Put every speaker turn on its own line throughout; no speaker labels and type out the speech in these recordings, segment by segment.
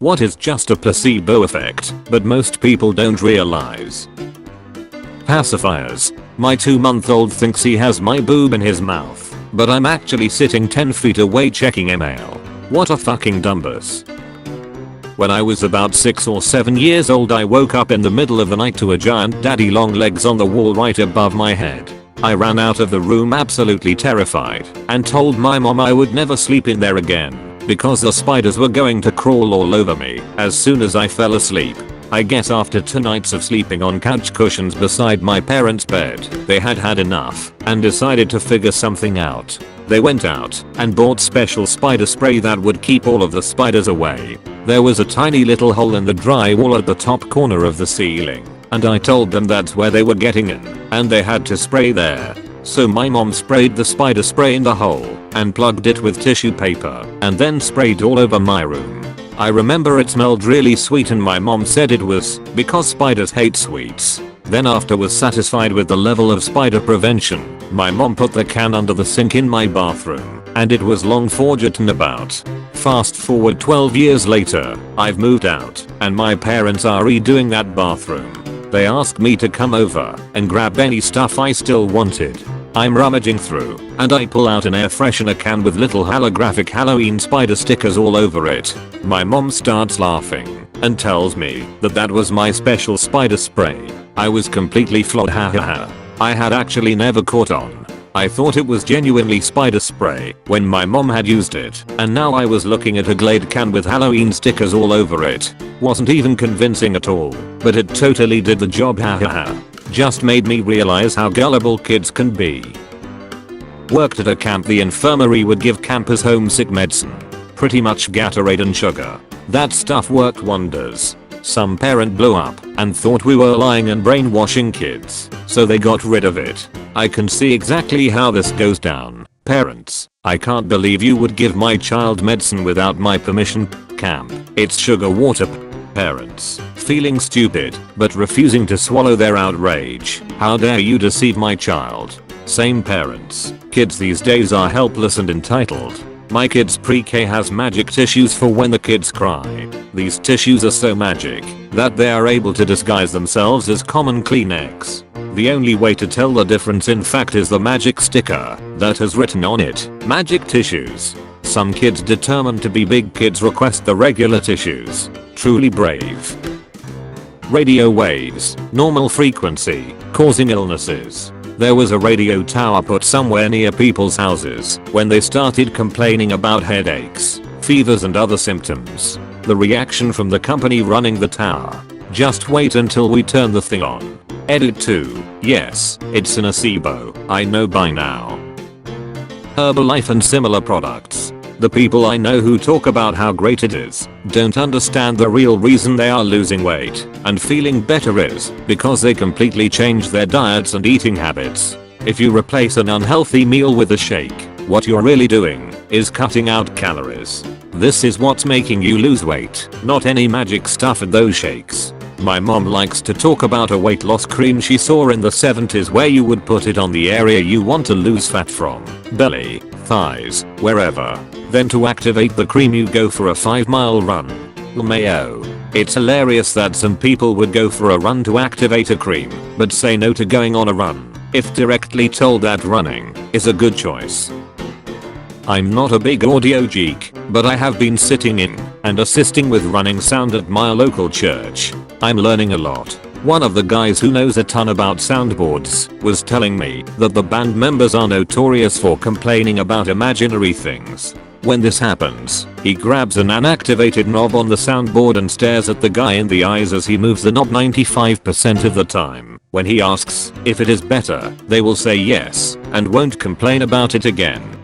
what is just a placebo effect, but most people don't realize. Pacifiers. My 2-month-old thinks he has my boob in his mouth, but I'm actually sitting 10 feet away checking email. What a fucking dumbus. When I was about 6 or 7 years old, I woke up in the middle of the night to a giant daddy long legs on the wall right above my head. I ran out of the room absolutely terrified and told my mom I would never sleep in there again because the spiders were going to crawl all over me as soon as I fell asleep. I guess after 2 nights of sleeping on couch cushions beside my parents' bed, they had had enough and decided to figure something out. They went out and bought special spider spray that would keep all of the spiders away. There was a tiny little hole in the drywall at the top corner of the ceiling, and I told them that's where they were getting in, and they had to spray there. So my mom sprayed the spider spray in the hole and plugged it with tissue paper and then sprayed all over my room. I remember it smelled really sweet and my mom said it was because spiders hate sweets. Then after was satisfied with the level of spider prevention, my mom put the can under the sink in my bathroom and it was long forgotten about. Fast forward 12 years later, I've moved out and my parents are redoing that bathroom. They asked me to come over and grab any stuff I still wanted. I'm rummaging through and I pull out an air freshener can with little holographic Halloween spider stickers all over it. My mom starts laughing and tells me that that was my special spider spray. I was completely floored, hahaha. I had actually never caught on. I thought it was genuinely spider spray when my mom had used it, and now I was looking at a Glade can with Halloween stickers all over it. Wasn't even convincing at all, but it totally did the job, hahaha. Just made me realize how gullible kids can be. Worked at a camp. The infirmary would give campers homesick medicine. Pretty much Gatorade and sugar. That stuff worked wonders. Some parent blew up and thought we were lying and brainwashing kids, so they got rid of it. I can see exactly how this goes down. Parents, I can't believe you would give my child medicine without my permission. Camp, it's sugar water. Parents, feeling stupid but refusing to swallow their outrage. How dare you deceive my child? Same parents, kids these days are helpless and entitled. My kid's pre-K has magic tissues for when the kids cry. These tissues are so magic that they are able to disguise themselves as common Kleenex. The only way to tell the difference in fact is the magic sticker that has written on it, magic tissues. Some kids determined to be big kids request the regular tissues. Truly brave. Radio waves, normal frequency, causing illnesses. There was a radio tower put somewhere near people's houses when they started complaining about headaches, fevers and other symptoms. The reaction from the company running the tower: just wait until we turn the thing on. Edit 2. Yes, it's a nocebo, I know by now. Herbalife and similar products. The people I know who talk about how great it is don't understand the real reason they are losing weight and feeling better is because they completely change their diets and eating habits. If you replace an unhealthy meal with a shake, what you're really doing is cutting out calories. This is what's making you lose weight, not any magic stuff in those shakes. My mom likes to talk about a weight loss cream she saw in the 70s where you would put it on the area you want to lose fat from, belly, thighs, wherever. Then to activate the cream you go for a 5-mile run. Mayo. It's hilarious that some people would go for a run to activate a cream, but say no to going on a run, if directly told that running is a good choice. I'm not a big audio geek, but I have been sitting in and assisting with running sound at my local church. I'm learning a lot. One of the guys who knows a ton about soundboards was telling me that the band members are notorious for complaining about imaginary things. When this happens, he grabs an unactivated knob on the soundboard and stares at the guy in the eyes as he moves the knob 95% of the time. When he asks if it is better, they will say yes and won't complain about it again.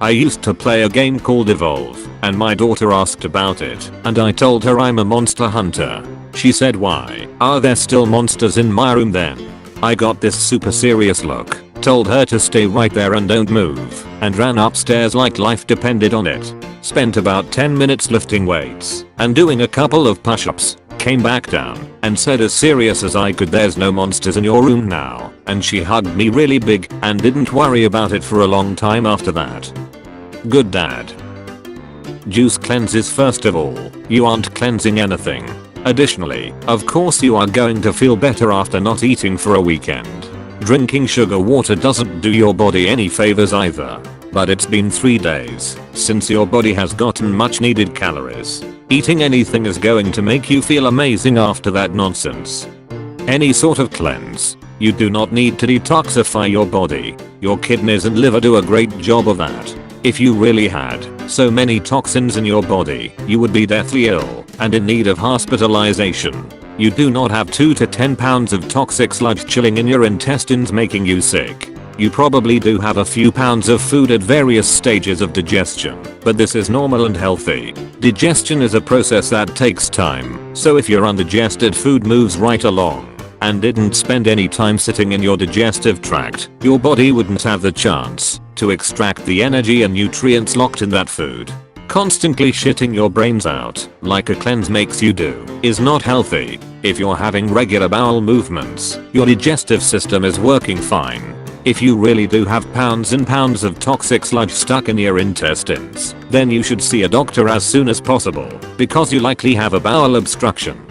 I used to play a game called Evolve, and my daughter asked about it, and I told her I'm a monster hunter. She said, why are there still monsters in my room then? I got this super serious look, told her to stay right there and don't move, and ran upstairs like life depended on it. Spent about 10 minutes lifting weights and doing a couple of push-ups, came back down and said as serious as I could, there's no monsters in your room now, and she hugged me really big and didn't worry about it for a long time after that. Good dad. Juice cleanses first of all. You aren't cleansing anything. Additionally, of course you are going to feel better after not eating for a weekend. Drinking sugar water doesn't do your body any favors either. But it's been 3 days since your body has gotten much needed calories. Eating anything is going to make you feel amazing after that nonsense. Any sort of cleanse. You do not need to detoxify your body. Your kidneys and liver do a great job of that. If you really had so many toxins in your body, you would be deathly ill and in need of hospitalization. You do not have 2 to 10 pounds of toxic sludge chilling in your intestines making you sick. You probably do have a few pounds of food at various stages of digestion, but this is normal and healthy. Digestion is a process that takes time, so if your undigested food moves right along and didn't spend any time sitting in your digestive tract, your body wouldn't have the chance to extract the energy and nutrients locked in that food. Constantly shitting your brains out, like a cleanse makes you do, is not healthy. If you're having regular bowel movements, your digestive system is working fine. If you really do have pounds and pounds of toxic sludge stuck in your intestines, then you should see a doctor as soon as possible, because you likely have a bowel obstruction.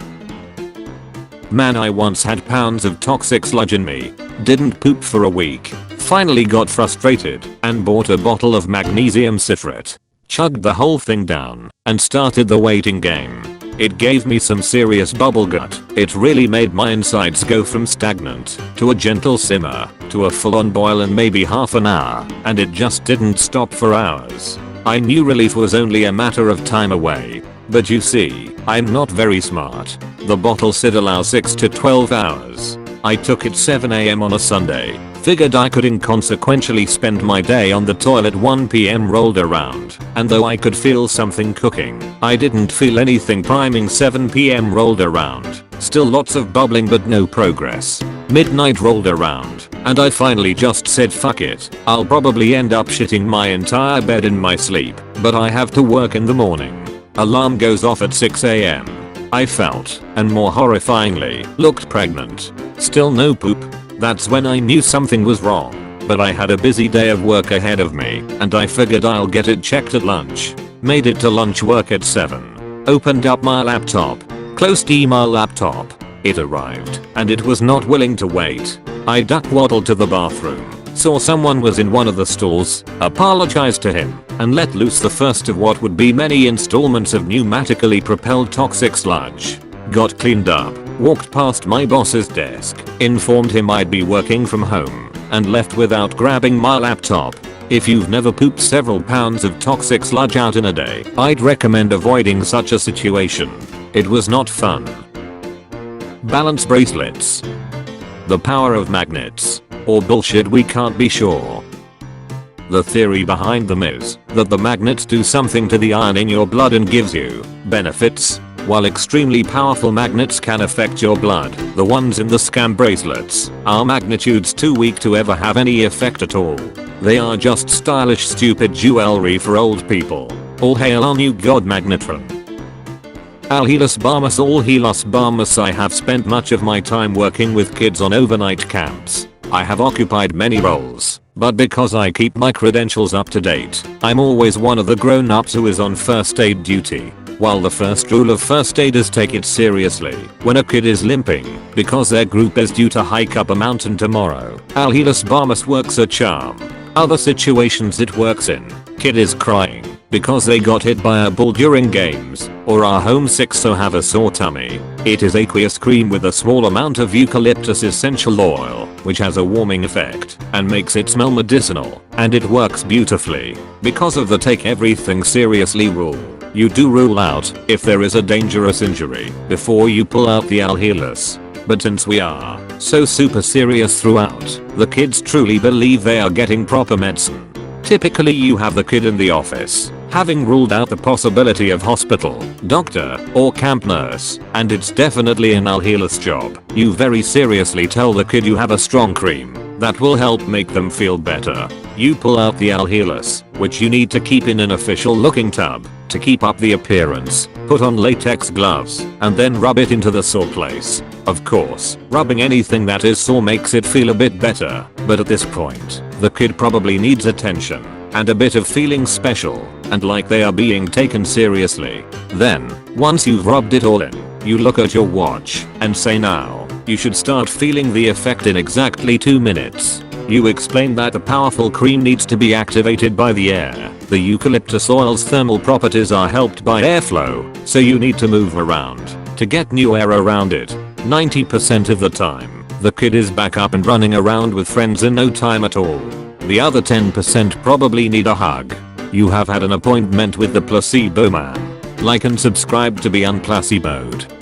Man, I once had pounds of toxic sludge in me, didn't poop for a week, finally got frustrated, and bought a bottle of magnesium citrate. Chugged the whole thing down, and started the waiting game. It gave me some serious bubble gut. It really made my insides go from stagnant to a gentle simmer to a full-on boil in maybe half an hour, and it just didn't stop for hours. I knew relief was only a matter of time away. But you see, I'm not very smart. The bottle said allow 6 to 12 hours. I took it 7 AM on a Sunday. Figured I could inconsequentially spend my day on the toilet. 1 PM rolled around, and though I could feel something cooking, I didn't feel anything priming. 7 PM rolled around, still lots of bubbling but no progress. Midnight rolled around, and I finally just said fuck it, I'll probably end up shitting my entire bed in my sleep, but I have to work in the morning. Alarm goes off at 6 AM. I felt, and more horrifyingly, looked pregnant. Still no poop. That's when I knew something was wrong, but I had a busy day of work ahead of me, and I figured I'll get it checked at lunch. Made it to lunch work at 7. Opened up my laptop. Closed my laptop. It arrived, and it was not willing to wait. I duck waddled to the bathroom, saw someone was in one of the stalls, apologized to him, and let loose the first of what would be many installments of pneumatically propelled toxic sludge. Got cleaned up, walked past my boss's desk, informed him I'd be working from home, and left without grabbing my laptop. If you've never pooped several pounds of toxic sludge out in a day, I'd recommend avoiding such a situation. It was not fun. Balance bracelets. The power of magnets. Or bullshit, we can't be sure. The theory behind them is that the magnets do something to the iron in your blood and gives you benefits. While extremely powerful magnets can affect your blood, the ones in the scam bracelets are magnitudes too weak to ever have any effect at all. They are just stylish stupid jewelry for old people. All hail our new god magnetron. Alhelas Barmus, all helas Barmus. I have spent much of my time working with kids on overnight camps. I have occupied many roles, but because I keep my credentials up to date, I'm always one of the grown-ups who is on first aid duty. While the first rule of first aid is take it seriously when a kid is limping because their group is due to hike up a mountain tomorrow, Alhelas Barmus works a charm. Other situations it works in: kid is crying because they got hit by a bull during games, or are homesick so have a sore tummy. It is aqueous cream with a small amount of eucalyptus essential oil, which has a warming effect and makes it smell medicinal, and it works beautifully. Because of the take everything seriously rule, you do rule out if there is a dangerous injury before you pull out the Alhelas. But since we are so super serious throughout, the kids truly believe they are getting proper medicine. Typically you have the kid in the office, having ruled out the possibility of hospital, doctor, or camp nurse, and it's definitely an Alhelas job. You very seriously tell the kid you have a strong cream that will help make them feel better. You pull out the Alhelas, which you need to keep in an official looking tub to keep up the appearance, put on latex gloves, and then rub it into the sore place. Of course, rubbing anything that is sore makes it feel a bit better, but at this point, the kid probably needs attention and a bit of feeling special. and like they are being taken seriously. Then, once you've rubbed it all in, you look at your watch and say now, you should start feeling the effect in exactly 2 minutes. You explain that the powerful cream needs to be activated by the air. The eucalyptus oil's thermal properties are helped by airflow, so you need to move around to get new air around it. 90% of the time, the kid is back up and running around with friends in no time at all. The other 10% probably need a hug. You have had an appointment with the placebo man. Like and subscribe to be unplaceboed.